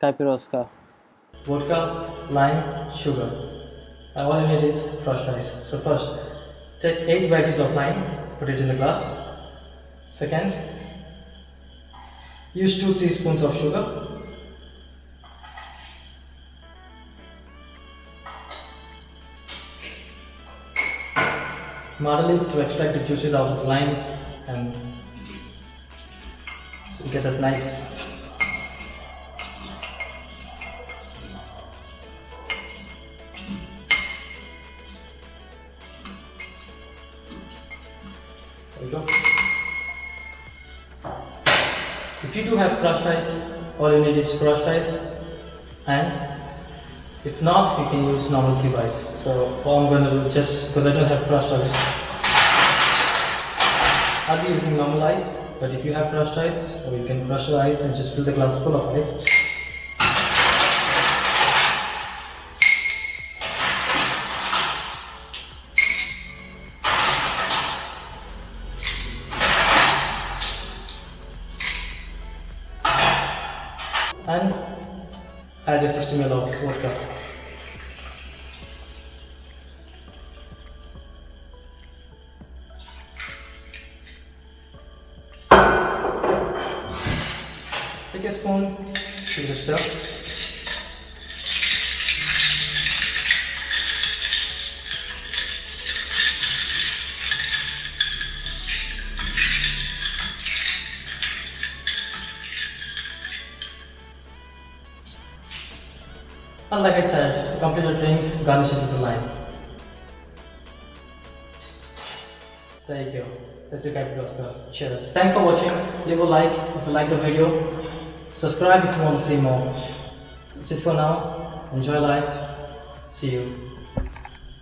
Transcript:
Caipiroska. Vodka, lime, sugar. And all you need is crushed ice. So first, take 8 wedges of lime, put it in the glass. Second, use 2 teaspoons of sugar. Muddle it to extract the juices out of the lime and so you get that nice there you go. If you do have crushed ice, all you need is crushed ice, and if not, you can use normal cube ice. So all I'm going to do, just because I don't have crushed ice, I'll be using normal ice, but if you have crushed ice, or you can crush the ice and just fill the glass full of ice. And add your 60 ml of vodka. Take a spoon, give it a stir. And like I said, to complete the drink, garnish it with lime. There you go. That's your Caipiroska. Cheers. Thanks for watching. Leave a like if you like the video. Subscribe if you want to see more. That's it for now. Enjoy life. See you.